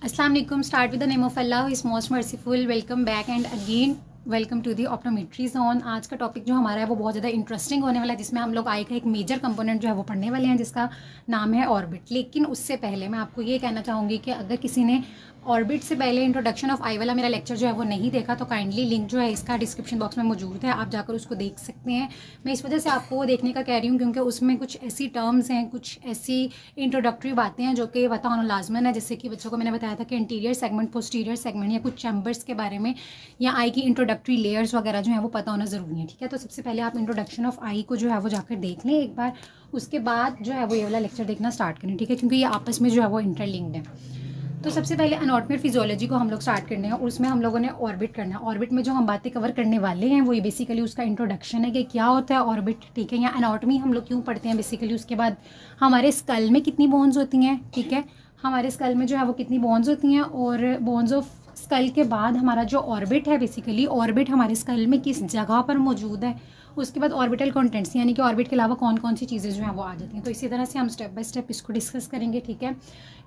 अस्सलाम वालेकुम। Start with the name of Allah who is most merciful. Welcome back and again welcome to the optometry zone. आज का topic जो हमारा है वो बहुत ज़्यादा इंटरेस्टिंग होने वाला है, जिसमें हम लोग आई का एक मेजर कंपोनेंट जो है वो पढ़ने वाले हैं, जिसका नाम है ऑर्बिट। लेकिन उससे पहले मैं आपको ये कहना चाहूँगी कि अगर किसी ने ऑर्बिट से पहले इंट्रोडक्शन ऑफ आई वाला मेरा लेक्चर जो है वो नहीं देखा तो काइंडली लिंक जो है इसका डिस्क्रिप्शन बॉक्स में मौजूद है, आप जाकर उसको देख सकते हैं। मैं इस वजह से आपको वो देखने का कह रही हूँ क्योंकि उसमें कुछ ऐसी टर्म्स हैं, कुछ ऐसी इंट्रोडक्टरी बातें हैं जो कि पता होना लाजमन है। जैसे कि बच्चों को मैंने बताया था कि इंटीरियर सेगमेंट, पोस्टीरियर सेगमेंट या कुछ चैम्बर्स के बारे में या आई की इंट्रोडक्टरी लेयर्स वगैरह जो है वो पता होना ज़रूरी है। ठीक है, तो सबसे पहले आप इंट्रोडक्शन ऑफ आई को जो है वो जाकर देख लें एक बार, उसके बाद जो है वो ये वाला लेक्चर देखना स्टार्ट करें। ठीक है, क्योंकि ये आपस में जो है वो इंटरलिंक्ड है। तो सबसे पहले एनाटॉमी और फिजियोलॉजी को हम लोग स्टार्ट करने हैं और उसमें हम लोगों ने ऑर्बिट करना है। ऑर्बिट में जो हम बातें कवर करने वाले हैं वो ये बेसिकली उसका इंट्रोडक्शन है कि क्या होता है ऑर्बिट। ठीक है, या एनाटॉमी हम लोग क्यों पढ़ते हैं बेसिकली। उसके बाद हमारे स्कल में कितनी बोन्स होती हैं। ठीक है, हमारे स्कल में जो है वो कितनी बोन्स होती हैं और बोन्स ऑफ स्कल के बाद हमारा जो ऑर्बिट है, बेसिकली ऑर्बिट हमारे स्कल में किस जगह पर मौजूद है। उसके बाद ऑर्बिटल कंटेंट्स, यानी कि ऑर्बिट के अलावा कौन कौन सी चीज़ें जो हैं वो आ जाती हैं। तो इसी तरह से हम स्टेप बाय स्टेप इसको डिस्कस करेंगे। ठीक है,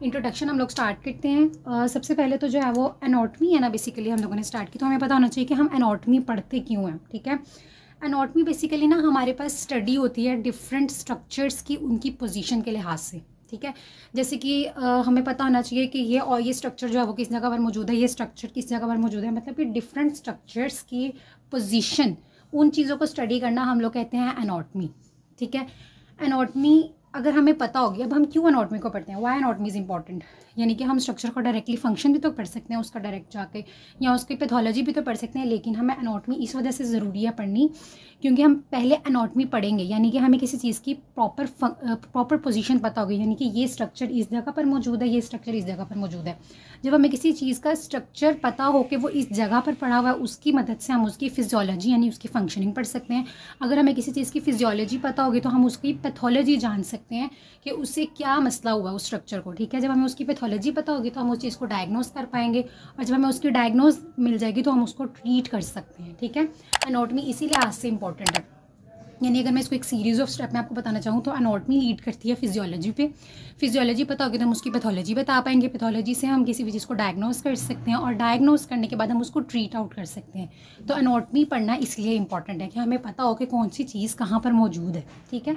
इंट्रोडक्शन हम लोग स्टार्ट करते हैं। सबसे पहले तो जो है वो एनाटॉमी है ना, बेसिकली हम लोगों ने स्टार्ट की, तो हमें पता होना चाहिए कि हम एनाटॉमी पढ़ते क्यों हैं। ठीक है, एनाटॉमी बेसिकली ना हमारे पास स्टडी होती है डिफरेंट स्ट्रक्चर्स की, उनकी पोजीशन के लिहाज से। ठीक है, जैसे कि हमें पता होना चाहिए कि ये स्ट्रक्चर जो है वो किस जगह पर मौजूद है, ये स्ट्रक्चर किस जगह पर मौजूद है, मतलब कि डिफरेंट स्ट्रक्चर्स की पोजीशन, उन चीज़ों को स्टडी करना हम लोग कहते हैं एनाटॉमी। ठीक है, एनाटॉमी अगर हमें पता होगी, अब हम क्यों एनाटॉमी को पढ़ते हैं, वाई एनाटॉमी इज़ इंपॉर्टेंट, यानी कि हम स्ट्रक्चर को डायरेक्टली फंक्शन भी तो पढ़ सकते हैं उसका डायरेक्ट जाके, या उसकी पैथोलॉजी भी तो पढ़ सकते हैं, लेकिन हमें एनाटॉमी इस वजह से ज़रूरी है पढ़नी क्योंकि हम पहले एनाटॉमी पढ़ेंगे, यानी कि हमें किसी चीज़ की प्रॉपर पोजीशन पता होगी, यानी कि ये स्ट्रक्चर इस जगह पर मौजूद है, ये स्ट्रक्चर इस जगह पर मौजूद है। जब हमें किसी चीज़ का स्ट्रक्चर पता हो कि वो इस जगह पर पड़ा हुआ है, उसकी मदद से हम उसकी फिजियोलॉजी यानी उसकी फंक्शनिंग पढ़ सकते हैं। अगर हमें किसी चीज़ की फिजियोलॉजी पता होगी तो हम उसकी पैथोलॉजी जान सकते हैं कि उससे क्या मसला हुआ उस स्ट्रक्चर को। ठीक है, जब हमें उसकी पैथोलॉजी पता होगी तो हम उस चीज़ को डायग्नोस कर पाएंगे और जब हमें उसकी डायग्नोस मिल जाएगी तो हम उसको ट्रीट कर सकते हैं। ठीक है, एनाटॉमी इसी लिहाज से इंपॉर्टेंट है। यानी अगर मैं इसको एक सीरीज़ ऑफ स्टेप में आपको बताना चाहूँ तो एनाटॉमी लीड करती है फिजियोलॉजी पे। फिजियोलॉजी पता होगी तो हम उसकी पैथोलॉजी बता पाएंगे, पैथोलॉजी से हम किसी भी चीज़ को डायग्नोस कर सकते हैं और डायग्नोस करने के बाद हम उसको ट्रीट आउट कर सकते हैं। तो एनाटॉमी पढ़ना इसलिए इंपॉर्टेंट है कि हमें पता हो कि कौन सी चीज़ कहाँ पर मौजूद है। ठीक है,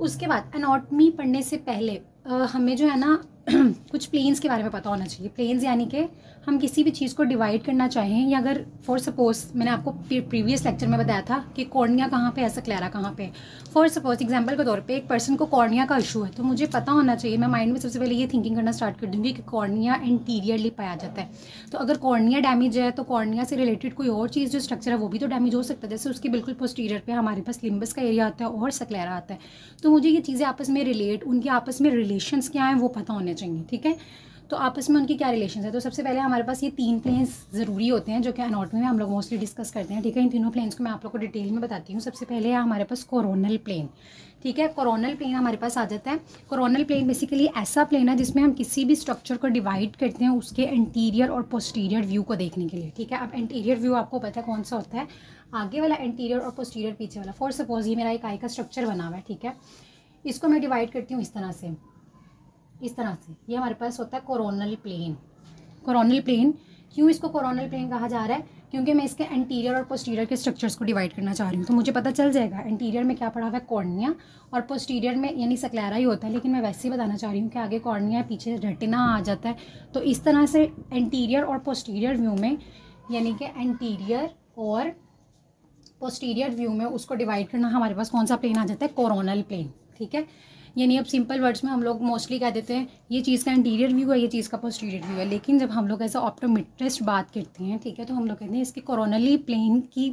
उसके बाद एनाटॉमी पढ़ने से पहले हमें जो है ना कुछ प्लेन्स के बारे में पता होना चाहिए। प्लेन्स यानी कि हम किसी भी चीज़ को डिवाइड करना चाहें, या अगर फॉर सपोज मैंने आपको प्रीवियस लेक्चर में बताया था कि कॉर्निया कहाँ पे है, स्क्लेरा कहाँ पे है। फॉर सपोज एग्जांपल के तौर पे एक पर्सन को कॉर्निया का इशू है, तो मुझे पता होना चाहिए, मैं माइंड में सबसे पहले ये थिंकिंग करना स्टार्ट कर दूँगी कि कॉर्निया एंटीरियरली पाया जाता है। तो अगर कॉर्निया डैमेज है तो कॉर्निया से रिलेटेड कोई और चीज़ जो स्ट्रक्चर है वो भी तो डैमेज हो सकता है। जैसे उसके बिल्कुल पोस्टीरियर पे हमारे पास लिम्बस का एरिया आता है और स्क्लेरा आता है, तो मुझे ये चीज़ें आपस में रिलेट, उनके आपस में रिलेशंस क्या हैं वो पता होने चाहिए। ठीक है, तो आपस में उनकी क्या रिलेशन है। तो सबसे पहले हमारे पास ये 3 प्लेन्स ज़रूरी होते हैं जो कि एनाटॉमी में हम लोग मोस्टली डिस्कस करते हैं। ठीक है, इन तीनों प्लेन्स को मैं आप लोग को डिटेल में बताती हूँ। सबसे पहले है हमारे पास कोरोनल प्लेन। ठीक है, कोरोनल प्लेन हमारे पास आ जाता है। कोरोनल प्लेन बेसिकली ऐसा प्लेन है जिसमें हम किसी भी स्ट्रक्चर को डिवाइड करते हैं उसके एंटीरियर और पोस्टीरियर व्यू को देखने के लिए। ठीक है, अब एंटीरियर व्यू आपको पता है कौन सा होता है, आगे वाला एंटीरियर और पोस्टीरियर पीछे वाला। फॉर सपोज ये मेरा एक आई का स्ट्रक्चर बना हुआ है। ठीक है, इसको मैं डिवाइड करती हूँ इस तरह से, इस तरह से। ये हमारे पास होता है कोरोनल प्लेन। कोरोनल प्लेन, क्यों इसको कोरोनल प्लेन कहा जा रहा है, क्योंकि मैं इसके एंटीरियर और पोस्टीरियर के स्ट्रक्चर्स को डिवाइड करना चाह रही हूँ। तो मुझे पता चल जाएगा एंटीरियर में क्या पड़ा हुआ है, कॉर्निया, और पोस्टीरियर में यानी स्क्लेरा ही होता है, लेकिन मैं वैसे ही बताना चाह रही हूँ कि आगे कॉर्निया है, पीछे रेटिना आ जाता है। तो इस तरह से एंटीरियर और पोस्टीरियर व्यू में, यानी कि एंटीरियर और पोस्टीरियर व्यू में उसको डिवाइड करना, हमारे पास कौन सा प्लेन आ जाता है, कोरोनल प्लेन। ठीक है, यानी अब सिंपल वर्ड्स में हम लोग मोस्टली कह देते हैं ये चीज़ का इंटीरियर व्यू है, ये चीज़ का पोस्टीरियर व्यू है, लेकिन जब हम लोग ऐसा ऑप्टोमेट्रिस्ट बात करते हैं, ठीक है, तो हम लोग कहते हैं इसके कोरोनली प्लेन की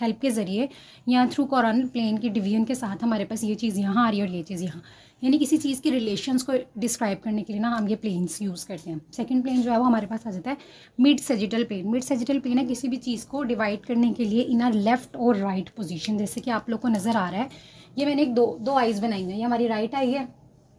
हेल्प के ज़रिए या थ्रू कोरोनल प्लेन की डिवीजन के साथ हमारे पास ये चीज़ यहाँ आ रही है और ये चीज़ यहाँ, यानी किसी चीज़ की रिलेशंस को डिस्क्राइब करने के लिए ना हम ये प्लेन्स यूज़ करते हैं। सेकंड प्लेन जो है वो हमारे पास आ जाता है mid sagittal plane. Mid sagittal plane है किसी भी चीज़ को डिवाइड करने के लिए इन अ लेफ्ट और राइट पोजीशन। जैसे कि आप लोग को नज़र आ रहा है, ये मैंने एक दो आइज़ बनाई हुई है, ये हमारी राइट आई है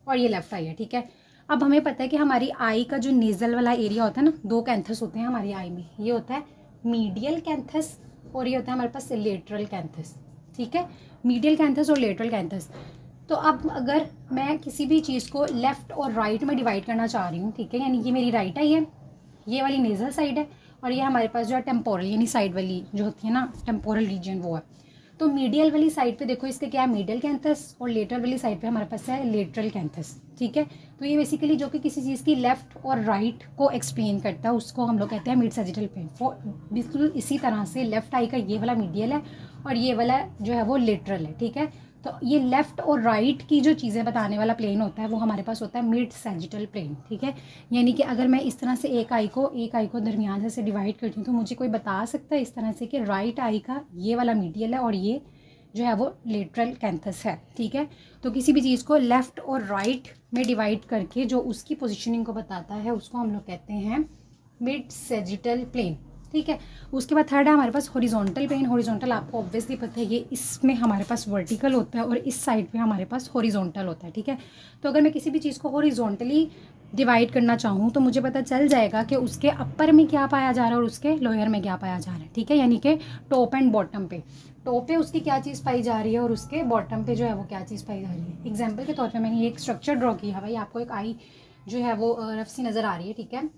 और ये लेफ्ट आई है। ठीक है, अब हमें पता है कि हमारी आई का जो नेज़ल वाला एरिया होता है ना, 2 कैंथस होते हैं हमारी आई में, ये होता है मीडियल कैंथस और ये होता है हमारे पास लेटरल कैंथस। ठीक है, मीडियल कैंथस और लेटरल कैंथस। तो अब अगर मैं किसी भी चीज़ को लेफ़्ट और राइट में डिवाइड करना चाह रही हूँ, ठीक है, यानी ये मेरी राइट आई है, ये वाली नेज़ल साइड है, और ये हमारे पास जो है टेम्पोरल यानी साइड वाली जो होती है ना टेम्पोरल रीजन वो है। तो मीडियल वाली साइड पे देखो इसके क्या है, मीडियल कैंथस, और लेटरल वाली साइड पे हमारे पास है लेटरल कैंथस, ठीक है। तो ये बेसिकली जो कि किसी चीज़ की लेफ्ट और राइट को एक्सप्लेन करता है उसको हम लोग कहते हैं मिड सैजिटल प्लेन। बिल्कुल इसी तरह से लेफ्ट आई का ये वाला मीडियल है और ये वाला जो है वो लेटरल है, ठीक है। तो ये लेफ़्ट और राइट की जो चीज़ें बताने वाला प्लेन होता है वो हमारे पास होता है मिड सैजिटल प्लेन, ठीक है। यानी कि अगर मैं इस तरह से एक आई को दरमियान से डिवाइड करती हूँ तो मुझे कोई बता सकता है इस तरह से कि राइट आई का ये वाला मीडियल है और ये जो है वो लेटरल कैंथस है, ठीक है। तो किसी भी चीज़ को लेफ़्ट और राइट में डिवाइड करके जो उसकी पोजिशनिंग को बताता है उसको हम लोग कहते हैं मिड सैजिटल प्लेन, ठीक है। उसके बाद थर्ड है हमारे पास हॉरिजॉन्टल प्लेन। हॉरिजॉन्टल आपको ऑब्वियसली पता है, ये इसमें हमारे पास वर्टिकल होता है और इस साइड पे हमारे पास हॉरिजॉन्टल होता है, ठीक है। तो अगर मैं किसी भी चीज़ को हॉरिजॉन्टली डिवाइड करना चाहूँ तो मुझे पता चल जाएगा कि उसके अपर में क्या पाया जा रहा है और उसके लोअर में क्या पाया जा रहा है, ठीक है। यानी कि टॉप एंड बॉटम पे, टॉप पे उसकी क्या चीज़ पाई जा रही है और उसके बॉटम पे जो है वो क्या चीज़ पाई जा रही है। एग्जाम्पल के तौर पर मैंने एक स्ट्रक्चर ड्रॉ किया, भाई आपको एक आई जो है वो रफ सी नज़र आ रही है, ठीक है।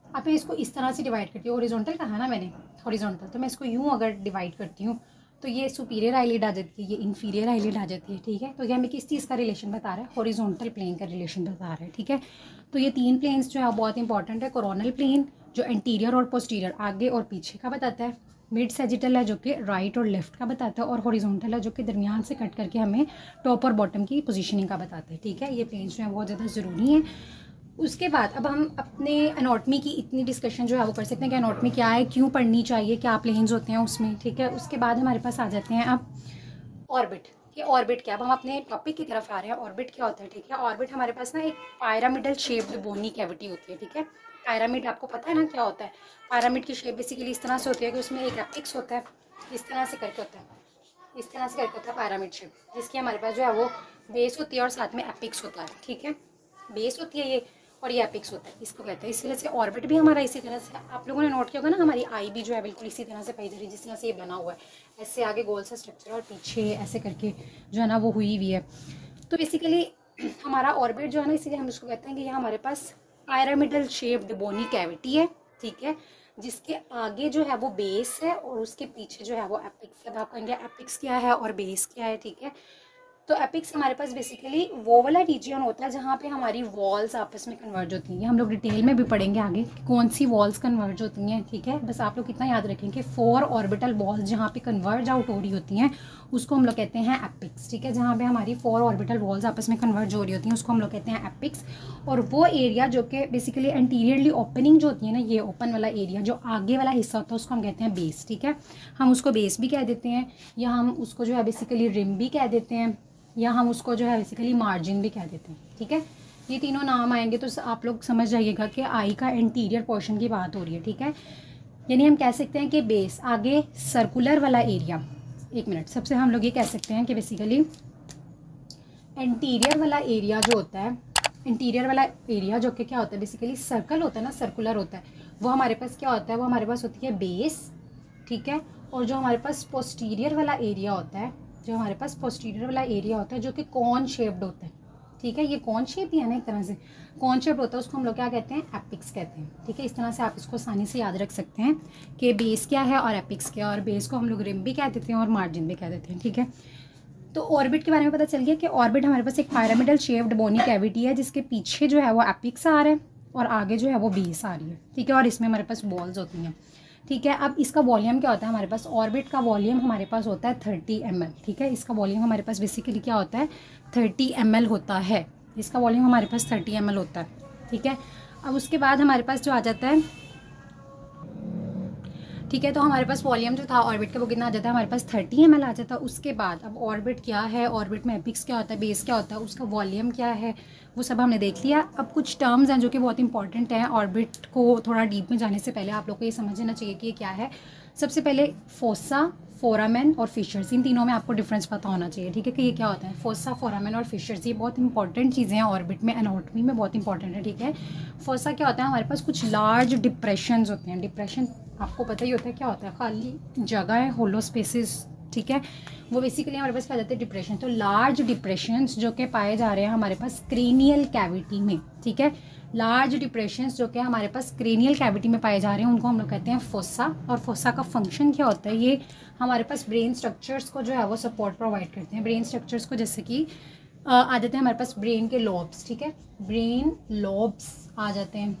अब मैं इसको इस तरह से डिवाइड करती हूँ, हॉरिजॉन्टल कहा ना मैंने, हॉरिजॉन्टल, तो मैं इसको यूँ अगर डिवाइड करती हूँ तो ये सुपीरियर आईलिड आ जाती है, ये इन्फीरियर आईलिड आ जाती है, ठीक है। तो ये हमें किस चीज़ का रिलेशन बता रहा है, हॉरिजॉन्टल प्लेन का रिलेशन बता रहा है, ठीक है। तो ये तीन प्लेन्स जो है बहुत इंपॉर्टेंट है। कोरोनल प्लेन जो एंटीरियर और पोस्टीरियर आगे और पीछे का बताता है, मिड सैजिटल है जो कि राइट और लेफ्ट का बताता है, और हॉरिजॉन्टल है जो कि दरमियान से कट करके हमें टॉप और बॉटम की पोजीशनिंग का बताता है, ठीक है। ये प्लेन्स जो है बहुत ज़्यादा ज़रूरी हैं। उसके बाद अब हम अपने एनाटॉमी की इतनी डिस्कशन जो है वो कर सकते हैं कि एनाटॉमी क्या है, क्यों पढ़नी चाहिए, क्या प्लेन्स होते हैं उसमें, ठीक है। उसके बाद हमारे पास आ जाते हैं अब ऑर्बिट। ये ऑर्बिट क्या, अब हम अपने टॉपिक की तरफ आ रहे हैं। ऑर्बिट क्या होता है, ठीक है। ऑर्बिट हमारे पास ना एक पायरामिडल शेप्ड बोनी कैविटी होती है, ठीक है। पायरामिड आपको पता है ना क्या होता है। पायरामिड की शेप बेसिकली इस तरह से होती है कि उसमें एक एपिक्स होता है, इस तरह से करके होता है, इस तरह से करके होता है पायरामिड शेप, जिसकी हमारे पास जो है वो बेस होती है और साथ में एपिक्स होता है, ठीक है। बेस होती है ये और ये एपिक्स होता है, इसको कहते हैं। इस तरह से ऑर्बिट भी हमारा इसी तरह से, आप लोगों ने नोट किया होगा ना, हमारी आई भी जो है बिल्कुल इसी तरह से पाई जा रही है, जिस तरह से ये बना हुआ है, ऐसे आगे गोल सा स्ट्रक्चर और पीछे ऐसे करके जो है ना वो हुई हुई है। तो बेसिकली हमारा ऑर्बिट जो है ना, इसीलिए हम उसको कहते हैं कि ये हमारे पास पायरामिडल शेप्ड बोनी कैविटी है, ठीक है, जिसके आगे जो है वो बेस है और उसके पीछे जो है वो एपिक्स है। आप कहेंगे एपिक्स क्या है और बेस क्या है, ठीक है। तो एपिक्स हमारे पास बेसिकली वो वाला रीजन होता है जहाँ पे हमारी वॉल्स आपस में कन्वर्ज होती हैं। हम लोग डिटेल में भी पढ़ेंगे आगे कौन सी वॉल्स कन्वर्ज होती हैं, ठीक है। बस आप लोग कितना याद रखें कि 4 ऑर्बिटल वॉल्स जहाँ पे कन्वर्ज आउट हो रही होती हैं उसको हम लोग कहते हैं एपिक्स, ठीक है। जहाँ पे हमारी 4 ऑर्बिटल वॉल्स आपस में कन्वर्ज हो रही होती हैं उसको हम लोग कहते हैं एपिक्स। और वो एरिया जो कि बेसिकली एंटीरियरली ओपनिंग जो होती है ना, ये ओपन वाला एरिया जो आगे वाला हिस्सा होता है उसको हम कहते हैं बेस, ठीक है। हम उसको बेस भी कह देते हैं, या हम उसको जो है बेसिकली रिम भी कह देते हैं, या हम उसको जो है बेसिकली मार्जिन भी कह देते हैं, ठीक है। ये तीनों नाम आएंगे तो आप लोग समझ जाइएगा कि आई का इंटीरियर पोर्शन की बात हो रही है, ठीक है। यानी हम कह सकते हैं कि बेस आगे सर्कुलर वाला एरिया, एक मिनट, सबसे हम लोग ये कह सकते हैं कि बेसिकली इंटीरियर वाला एरिया जो होता है, इंटीरियर वाला एरिया जो कि क्या होता है बेसिकली सर्कल होता है ना, सर्कुलर होता है, वो हमारे पास क्या होता है, वो हमारे पास होती है बेस, ठीक है। और जो हमारे पास पोस्टीरियर वाला एरिया होता है, जो हमारे पास पोस्टीरियर वाला एरिया होता है जो कि कॉन शेप्ड होता है, ठीक है। ये कॉन शेप ही है ना, एक तरह से कॉन शेप्ड होता है, उसको हम लोग क्या कहते हैं, एपिक्स कहते हैं, ठीक है। इस तरह से आप इसको आसानी से याद रख सकते हैं कि बेस क्या है और एपिक्स क्या है, और बेस को हम लोग रिम भी कह देते हैं और मार्जिन भी कह देते हैं, ठीक है। तो ऑर्बिट के बारे में पता चल गया कि ऑर्बिट हमारे पास एक पायरामिडल शेप्ड बोनी कैविटी है जिसके पीछे जो है वो एपिक्स आ रहा है और आगे जो है वो बेस आ रही है, ठीक है। और इसमें हमारे पास बॉल्स होती हैं, ठीक है। अब इसका वॉल्यूम क्या होता है, हमारे पास ऑर्बिट का वॉल्यूम हमारे पास होता है 30 ml, ठीक है। इसका वॉल्यूम हमारे पास बेसिकली क्या होता है, 30 ml होता है, इसका वॉल्यूम हमारे पास 30 ml होता है, ठीक है। अब उसके बाद हमारे पास जो आ जाता है, ठीक है, तो हमारे पास वॉल्यूम जो था ऑर्बिट का वो कितना आ जाता है, हमारे पास 30 ml आ जाता है। उसके बाद अब ऑर्बिट क्या है, ऑर्बिट में एपिक्स क्या होता है, बेस क्या होता है, उसका वॉल्यूम क्या है, वो सब हमने देख लिया। अब कुछ टर्म्स हैं जो कि बहुत इंपॉर्टेंट हैं, ऑर्बिट को थोड़ा डीप में जाने से पहले आप लोग को ये समझना चाहिए कि ये क्या है। सबसे पहले फोसा, फोरामेन और फिशर्स, इन तीनों में आपको डिफरेंस पता होना चाहिए, ठीक है, कि ये क्या होता है। फोसा, फोरामेन और फिशर्स ये बहुत इंपॉर्टेंट चीज़ें हैं ऑर्बिट में, एनाटॉमी में बहुत इंपॉर्टेंट है, ठीक है। फोसा क्या होता है, हमारे पास कुछ लार्ज डिप्रेशंस होते हैं। डिप्रेशन आपको पता ही होता है क्या होता है, खाली जगह है, होलो स्पेसेस, ठीक है, वो बेसिकली हमारे पास पाए जाते हैं डिप्रेशन। तो लार्ज डिप्रेशंस जो कि पाए जा रहे हैं हमारे पास क्रेनियल कैविटी में, ठीक है, लार्ज डिप्रेशंस जो कि हमारे पास क्रेनियल कैविटी में पाए जा रहे हैं उनको हम लोग कहते हैं फोसा। और फोसा का फंक्शन क्या होता है, ये हमारे पास ब्रेन स्ट्रक्चर्स को जो है वो सपोर्ट प्रोवाइड करते हैं। ब्रेन स्ट्रक्चर्स को जैसे कि आ जाते हैं हमारे पास ब्रेन के लॉब्स, ठीक है, ब्रेन लॉब्स आ जाते हैं,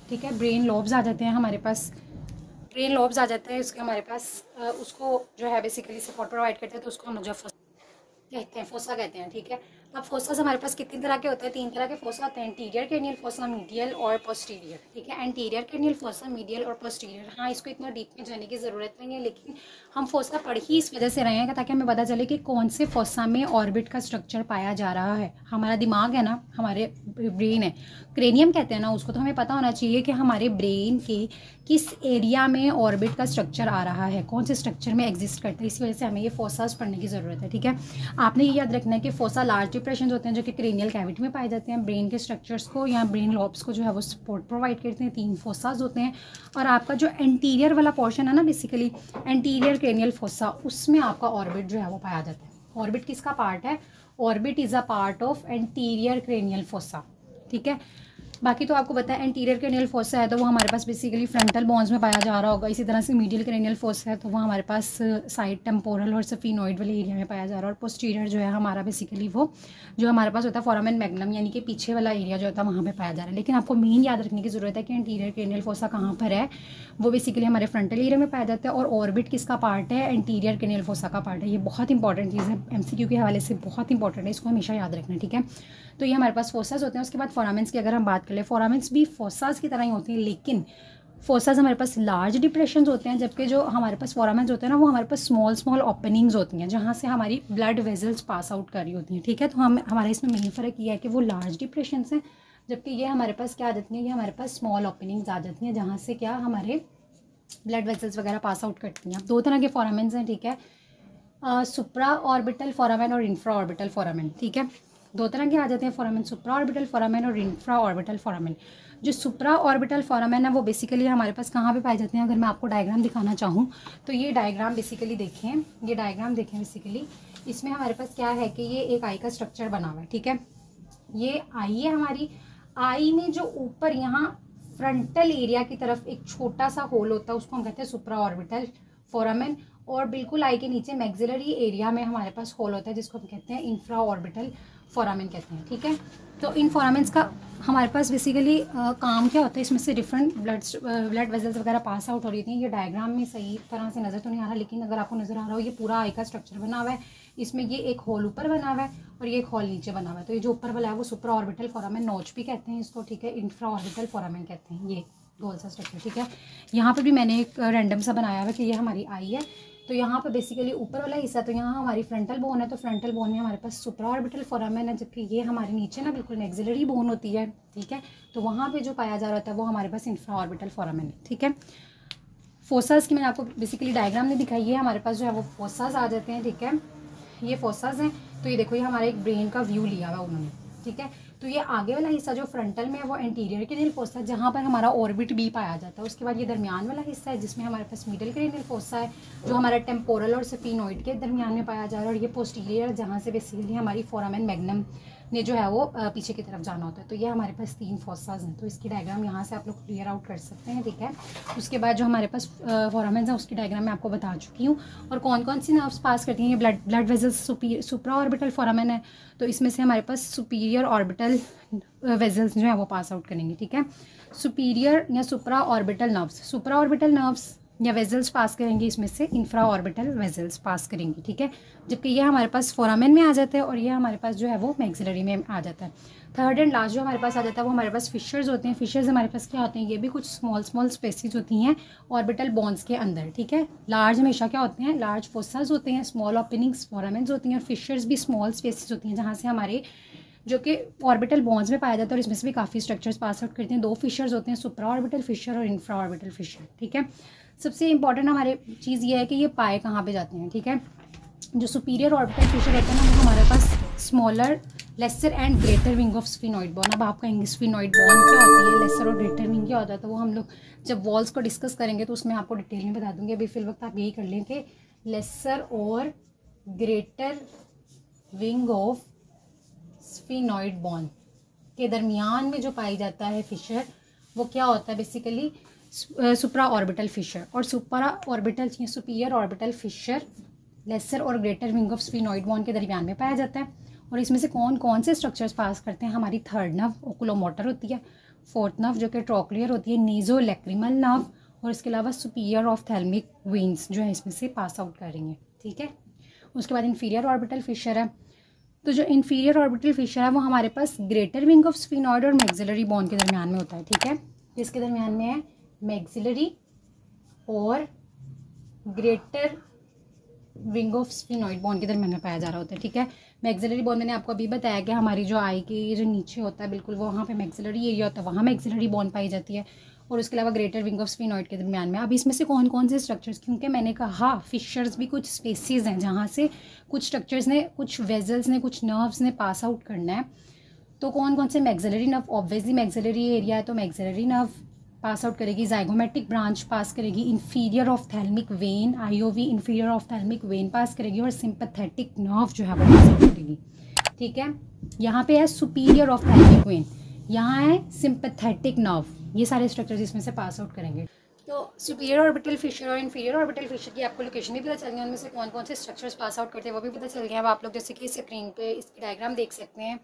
ठीक है, ब्रेन लॉब्स आ जाते हैं हमारे पास, ब्रेन लॉब्स आ जाते हैं उसके हमारे पास, उसको जो है बेसिकली सपोर्ट प्रोवाइड करते हैं। तो उसको हम लोग जो कहते हैं फोसा कहते हैं, ठीक है। अब फोसास हमारे पास कितनी तरह के होते हैं, 3 तरह के फोसा होते हैं, एंटीरियर क्रेनियल फोसा, मीडियल और पोस्टीरियर, ठीक है। एंटीरियर क्रेनियल फोसा, मीडियल और पोस्टीरियर, हाँ इसको इतना डीप में जाने की ज़रूरत नहीं है, लेकिन हम फोसा पढ़ ही इस वजह से रहे हैं ताकि हमें पता चले कि कौन से फोसा में ऑर्बिट का स्ट्रक्चर पाया जा रहा है। हमारा दिमाग है ना, हमारे ब्रेन है, क्रेनियम कहते हैं ना उसको, तो हमें पता होना चाहिए कि हमारे ब्रेन के किस एरिया में ऑर्बिट का स्ट्रक्चर आ रहा है, कौन से स्ट्रक्चर में एग्जिस्ट करता है। इसी वजह से हमें ये फोसास पढ़ने की ज़रूरत है, ठीक है। आपने ये याद रखना है कि फोसा लार्ज डिप्रेशन होते हैं जो कि क्रेनियल कैविटी में पाए जाते हैं, ब्रेन के स्ट्रक्चर्स को या ब्रेन लॉब्स को जो है वो सपोर्ट प्रोवाइड करते हैं। 3 फोसास होते हैं और आपका जो एंटीरियर वाला पोर्शन है ना, बेसिकली एंटीरियर क्रेनियल फोसा, उसमें आपका ऑर्बिट जो है वो पाया जाता है। ऑर्बिट किसका पार्ट है, orbit is a part of anterior cranial fossa, ठीक है। बाकी तो आपको पता है एंटीरियर क्रेनियल फोसा है तो वो हमारे पास बेसिकली फ्रंटल बोन्स में पाया जा रहा होगा। इसी तरह से मीडियल क्रेनियल फोसा है तो वो हमारे पास साइड टेम्पोरल और सफिनोइड वाले एरिया में पाया जा रहा है। और पोस्टीरियर जो है हमारा बेसिकली वो जो हमारे पास होता है फोरामेन मैग्नम, यानी कि पीछे वाला एरिया जो होता है वहाँ पे पाया जा रहा है। लेकिन आपको मेन याद रखने की ज़रूरत है कि एंटीरियर क्रेनियल फोसा कहाँ पर है, वो बेसिकली हमारे फ्रंटल एरिया में पाया जाता है। और ऑर्बिट किसका पार्ट है, एंटीरियर क्रेनियल फोसा का पार्ट है। ये बहुत इंपॉर्टेंट चीज़ है, MCQ के हवाले से बहुत इंपॉर्टेंट है, इसको हमेशा याद रखना, ठीक है। तो ये हमारे पास फोसास होते हैं। उसके बाद फोरामेंस की अगर हम बात करें, फोरामेंस भी फोसास की तरह ही होते हैं, लेकिन फोसास हमारे पास लार्ज डिप्रेशंस होते हैं, जबकि जो हमारे पास फोरामेंस होते हैं ना वो हमारे पास स्मॉल स्मॉल ओपनिंग्स होती हैं जहाँ से हमारी ब्लड वेजल्स पास आउट कर रही होती हैं, ठीक है। तो हमारे इसमें मेन फ़र्क ये है कि वो लार्ज डिप्रेशंस हैं, जबकि ये हमारे पास क्या आ जाती हैं, ये हमारे पास स्मॉल ओपनिंग्स आ जाती हैं जहाँ से क्या हमारे ब्लड वेजल्स वगैरह पास आउट करती हैं। 2 तरह के फोरामेंस हैं, ठीक है, सुप्रा ऑर्बिटल फोरामेन और इंफ्रा ऑर्बिटल फोरामेन, ठीक है। 2 तरह के आ जाते हैं फोरामेन, सुप्रा ऑर्बिटल फोरामेन और इंफ्रा ऑर्बिटल फोरामेन। जो सुप्रा ऑर्बिटल फोरामेन है वो बेसिकली हमारे पास कहाँ पे पाए जाते हैं, अगर मैं आपको डायग्राम दिखाना चाहूँ तो ये डायग्राम बेसिकली देखें, ये डायग्राम देखें, बेसिकली इसमें हमारे पास क्या है कि ये एक आई का स्ट्रक्चर बना हुआ है, ठीक है। ये आई है हमारी, आई में जो ऊपर यहाँ फ्रंटल एरिया की तरफ एक छोटा सा होल होता है उसको हम कहते हैं सुप्रा ऑर्बिटल फोरामेन। और बिल्कुल आई के नीचे मैक्सिलरी एरिया में हमारे पास होल होता है जिसको हम कहते हैं इंफ्रा ऑर्बिटल फोरामेन कहते हैं, ठीक है। तो इन फोरामेंस का हमारे पास बेसिकली काम क्या होता है, इसमें से डिफरेंट ब्लड वेजल्स वगैरह पास आउट हो रही थी। ये डायग्राम में सही तरह से नज़र तो नहीं आ रहा, लेकिन अगर आपको नज़र आ रहा हो, ये पूरा आई का स्ट्रक्चर बना हुआ है, इसमें ये एक होल ऊपर बना हुआ है और ये एक होल नीचे बना हुआ है। तो ये जो ऊपर वाला है वो सुप्रा ऑर्बिटल फोरामेन, नोच भी कहते हैं इसको, ठीक है, इंफ्रा ऑर्बिटल फोरामेन कहते हैं, ये गोल सा स्ट्रक्चर, ठीक है। यहाँ पर भी मैंने एक रैंडम सा बनाया हुआ है कि ये हमारी आई है, तो यहाँ पे बेसिकली ऊपर वाला हिस्सा, तो यहाँ हमारी फ्रंटल बोन है, तो फ्रंटल बोन में हमारे पास सुप्रा ऑर्बिटल फोरामेन है, जबकि ये हमारे नीचे ना बिल्कुल मैक्सिलरी बोन होती है, ठीक है। तो वहाँ पे जो पाया जा रहा था वो हमारे पास इंफ्रा ऑर्बिटल फोरामेन है, ठीक है। फोसास की मैंने आपको बेसिकली डायग्राम नहीं दिखाई है, हमारे पास जो है वो फोसास आ जाते हैं, ठीक है। ये फोसास हैं, तो ये देखो ये हमारे एक ब्रेन का व्यू लिया हुआ उन्होंने, ठीक है। तो ये आगे वाला हिस्सा जो फ्रंटल में है वो एंटीरियर क्रेनियल फोसा है जहाँ पर हमारा ऑर्बिट भी पाया जाता है। उसके बाद ये दरमियान वाला हिस्सा है जिसमें हमारे पास मिडिल क्रेनियल फोसा है जो हमारा टेम्पोरल और सफिनोइड के दरमियान में पाया जा रहा है। और ये पोस्टीरियर जहाँ से बेसिकली हमारी फोरामेन मैग्नम ने जो है वो पीछे की तरफ जाना होता है। तो ये हमारे पास 3 फोसाज हैं, तो इसकी डायग्राम यहाँ से आप लोग क्लियर आउट कर सकते हैं, ठीक है। उसके बाद जो हमारे पास फोरामेंस हैं उसकी डायग्राम मैं आपको बता चुकी हूँ। और कौन कौन सी नर्व्स पास करती हैं, ये ब्लड वेजल्स सुप्रा ऑर्बिटल फोरामेन है, तो इसमें से हमारे पास सुपीरियर ऑर्बिटल वेजल्स जो है वो पास आउट करेंगे, ठीक है। सुपीरियर या सुप्रा ऑर्बिटल नर्व्स या वेजल्स पास करेंगे, इसमें से इंफ्रा ऑर्बिटल वेजल्स पास करेंगे, ठीक है। जबकि ये हमारे पास फोरामेन में आ जाता है और ये हमारे पास जो है वो मैक्सिलरी में आ जाता है। थर्ड एंड लास्ट जो हमारे पास आ जाता है वो हमारे पास फिशर्स होते हैं। फिशर्स हमारे पास क्या होते हैं, ये भी कुछ स्मॉल स्पेसिस होती हैं ऑर्बिटल बॉन्स के अंदर, ठीक है। लार्ज हमेशा क्या होते हैं, लार्ज फोसास होते हैं, स्मॉल ओपनिंग्स फोरामेंस होती हैं, और फिशर्स भी स्मॉल स्पेसिस होती हैं जहाँ से हमारे जो कि ऑर्बिटल बॉन्ड्स में पाया जाता है। और इसमें से भी काफ़ी स्ट्रक्चर्स पास आउट करते हैं। 2 फिशर्स होते हैं, सुप्रा ऑर्बिटल फिशर और इंफ्रा ऑर्बिटल फिशर, ठीक है। सबसे इंपॉर्टेंट हमारे चीज़ ये है कि ये पाए कहाँ पे जाते हैं, ठीक है। जो सुपीरियर ऑर्बिटल फिशर रहता है ना वो हमारे पास smaller lesser and greater wing of sphenoid bone. अब आप कहेंगे स्फिनोइड बॉन क्या होती है, लेसर और ग्रेटर विंग क्या होता है, तो वो हम लोग जब वॉल्स को डिस्कस करेंगे तो उसमें आपको डिटेल में बता दूंगी। अभी फिल वक्त आप यही कर लें कि लेसर और greater wing of sphenoid bone के दरमियान में जो पाई जाता है फिशर, वो क्या होता है बेसिकली सुप्रा ऑर्बिटल फिशर। और सुप्रा ऑर्बिटल या सुपीरियर ऑर्बिटल फिशर लेसर और greater wing of sphenoid bone के दरमियान में पाया जाता है। और इसमें से कौन कौन से स्ट्रक्चर्स पास करते हैं? हमारी थर्ड नर्व ओकुलोमोटर होती है, फोर्थ नर्व जो कि ट्रोक्लियर होती है, नीजो लैक्रिमल नर्व, और इसके अलावा सुपीरियर ऑफ्थेल्मिक वेन्स जो है इसमें से पास आउट करेंगे। ठीक है, उसके बाद इन्फीरियर ऑर्बिटल फिशर है। तो जो इन्फीरियर ऑर्बिटल फिशर है वो हमारे पास ग्रेटर विंग ऑफ स्फीनॉइड और मैक्सिलरी बोन के दरमियान में होता है। ठीक है, इसके दरमियान में है मैक्सिलरी और greater wing of sphenoid bone के दरमियान में पाया जा रहा होता है। ठीक है, मैक्सिलरी बोन मैंने आपको अभी बताया कि हमारी जो आई के जो नीचे होता है बिल्कुल वहाँ पे मैक्सिलरी एरिया होता है, वहाँ मैक्सिलरी बोन पाई जाती है। और उसके अलावा ग्रेटर विंग ऑफ स्फीनॉइड के दरमियान में। अब इसमें से कौन कौन से स्ट्रक्चर्स, क्योंकि मैंने कहा फिशर्स भी कुछ स्पेसीज हैं जहाँ से कुछ स्ट्रक्चर्स ने, कुछ वेजल्स ने, कुछ नर्व्स ने पास आउट करना है। तो कौन कौन से? Maxillary nerve, obviously maxillary area है तो मैक्सिलरी नर्व पास आउट करेगी, जाइगोमेटिक ब्रांच पास करेगी, इन्फीरियर ऑफ्थेल्मिक वेन आईओवी इन्फीरियर ऑफ्थेल्मिक वेन पास करेगी, और सिंपैथेटिक नर्व जो है वो पास आउट करेगी। ठीक है, यहाँ पे है सुपीरियर ऑफ्थेल्मिक वेन, यहाँ है सिंपैथेटिक नर्व, ये सारे स्ट्रक्चर्स इसमें से पास आउट करेंगे। तो सुपीरियर ऑर्बिटल फिशर और इन्फीरियर ऑर्बिटल फिशर की आपको लोकेशन भी पता चल गई, उनमें से कौन कौन से स्ट्रक्चर्स पास आउट करते हैं वो भी पता चल गया। अब आप लोग जैसे कि स्क्रीन पे इसकी डायग्राम देख सकते हैं,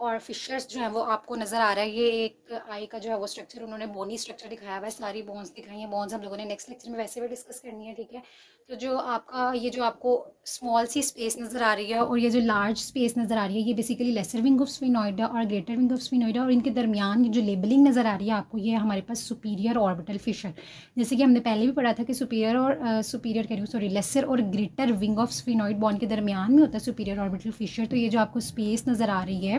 और फिशर्स जो है वो आपको नज़र आ रहा है। ये एक आई का जो है वो स्ट्रक्चर उन्होंने बोनी स्ट्रक्चर दिखाया हुआ है, सारी बोन्स दिखाई हैं। बोन्स हम लोगों ने नेक्स्ट लेक्चर में वैसे भी डिस्कस करनी है। ठीक है, तो जो आपका ये जो आपको स्मॉल सी स्पेस नज़र आ रही है और ये जो लार्ज स्पेस नज़र आ रही है, ये basically lesser wing of sphenoid और ग्रेटर विंग ऑफ स्फीनॉइड, और इनके दरमियान जो लेबलिंग नज़र आ रही है आपको, ये हमारे पास सुपीरियर ऑर्बिटल फिशर। जैसे कि हमने पहले भी पढ़ा था कि सुपीरियर और सुपीरियर कह रही हूँ सॉरी लेसर और ग्रेटर विंग ऑफ स्फीनॉइड बॉन के दरमियान में होता है सुपीरियर ऑर्बिटल फिशर। तो ये जो आपको स्पेस नज़र आ रही है,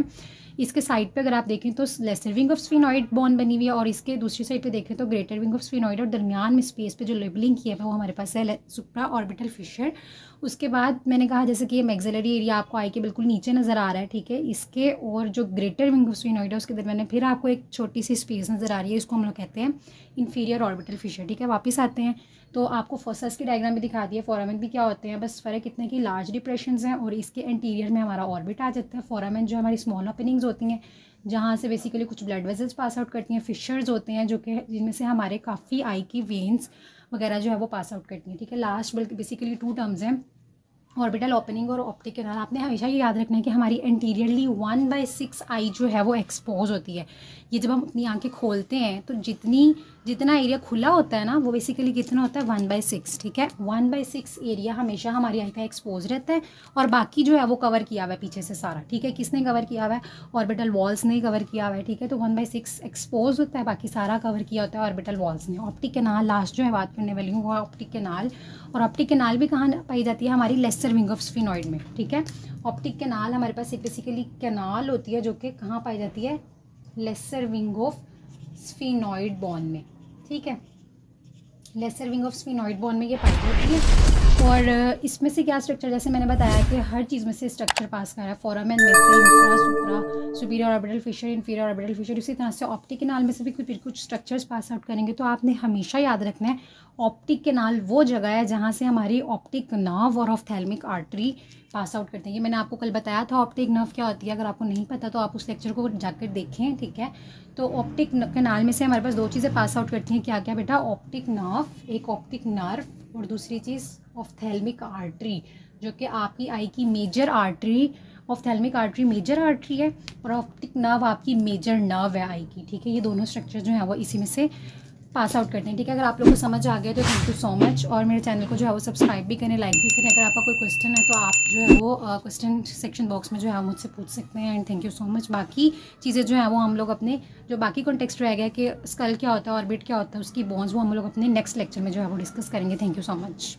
इसके साइड पे अगर आप देखें तो लेसर विंग ऑफ स्फीनॉइड बॉन बनी हुई है, और इसके दूसरी साइड पे देखें तो ग्रेटर विंग ऑफ स्फीनॉइड, और दरमियान में स्पेस पे जो लेबलिंग किया है वो हमारे पास है सुप्रा ऑर्बिटल फिशर। उसके बाद मैंने कहा जैसे कि ये मैक्सिलरी एरिया आपको आई के बिल्कुल नीचे नज़र आ रहा है। ठीक है, इसके और जो ग्रेटर विंग ऑफ स्फीनॉइड है उसके दरमियान में फिर आपको एक छोटी सी स्पेस नज़र आ रही है, इसको हम लोग कहते हैं इन्फीरियर ऑर्बिटल फिशर। ठीक है, वापस आते हैं तो आपको फोसस की डायग्राम भी दिखा दी है, फोरामेन भी क्या होते हैं, बस फ़र्क इतना कि लार्ज डिप्रेशंस हैं और इसके एंटीरियर में हमारा ऑर्बिट आ जाता है। फोरामेन जो हमारी स्मॉल ओपनिंग्स होती हैं जहाँ से बेसिकली कुछ ब्लड वेजल्स पास आउट करती हैं। फिशर्स होते हैं जो कि जिनमें से हमारे काफ़ी आई की वेन्स वगैरह जो है वो पास आउट करती हैं। ठीक है, लास्ट बल्कि बेसिकली 2 टर्म्स हैं, ऑर्बिटल ओपनिंग और ऑप्टिक कैनाल। आपने हमेशा ये याद रखना है कि हमारी एंटीरियरली 1/6 आई जो है वो एक्सपोज होती है। ये जब हम अपनी आंखें खोलते हैं तो जितना एरिया खुला होता है ना वो बेसिकली कितना होता है 1/6। ठीक है, 1/6 एरिया हमेशा हमारी आई का एक्सपोज रहता है और बाकी जो है वो कवर किया हुआ है पीछे से सारा। ठीक है, किसने कवर किया हुआ है? ऑर्बिटल वॉल्स ने कवर किया हुआ है। ठीक है, तो 1/6 एक्सपोज होता है, बाकी सारा कवर किया होता है ऑर्बिटल वॉल्स ने। ऑप्टिक कैनाल लास्ट जो है बात करने वाली हूँ वो ऑप्टिक कैनाल, और ऑप्टिक कैनाल भी कहाँ पाई जाती है? हमारी लेसर विंग ऑफ स्फीनॉइड में। ठीक है, ऑप्टिक कैनाल हमारे पास एक बेसिकली कैनाल होती है जो कि कहाँ पाई जाती है? Lesser wing of sphenoid bone में। ठीक है, lesser wing of sphenoid bone में ये पाई जाती है। और इसमें से क्या स्ट्रक्चर, जैसे मैंने बताया कि हर चीज़ में से स्ट्रक्चर पास कर रहा है। फोरामेन में से infra supra superior orbital fissure inferior orbital fissure, इसी तरह से ऑप्टिक कैनाल में से भी कुछ स्ट्रक्चर्स पास आउट करेंगे। तो आपने हमेशा याद रखना है ऑप्टिक कैनाल वो जगह है जहाँ से हमारी ऑप्टिक नर्व और ऑफ्थेल्मिक आर्टरी पास आउट करते हैं। ये मैंने आपको कल बताया था ऑप्टिक नर्व क्या होती है, अगर आपको नहीं पता तो आप उस लेक्चर को जाकर देखें। ठीक है, तो ऑप्टिक कैनाल में से हमारे पास 2 चीज़ें पास आउट करती हैं, क्या क्या बेटा? ऑप्टिक नर्व, एक ऑप्टिक नर्व, और दूसरी चीज़ ऑफ्थेल्मिक आर्टरी, जो कि आपकी आई की major artery, ophthalmic artery major artery है और ऑप्टिक नर्व आपकी मेजर नर्व है आई की। ठीक है, ये दोनों स्ट्रक्चर जो है वो इसी में से पास आउट करते हैं। ठीक है, अगर आप लोगों को समझ आ गया तो थैंक यू सो मच, और मेरे चैनल को जो है वो सब्सक्राइब भी करें, लाइक भी करें। अगर आपका कोई क्वेश्चन है तो आप जो है वो क्वेश्चन सेक्शन बॉक्स में जो है मुझसे पूछ सकते हैं। And thank you so much. बाकी चीज़ें जो है वो हम लोग अपने जो बाकी कॉन्टेक्स्ट रह गया कि स्कल क्या होता है, ऑर्बिट क्या होता है, उसकी बोन्स, वो हम लोग अपने नेक्स्ट लेक्चर में जो है वो डिस्कस करेंगे। Thank you so much.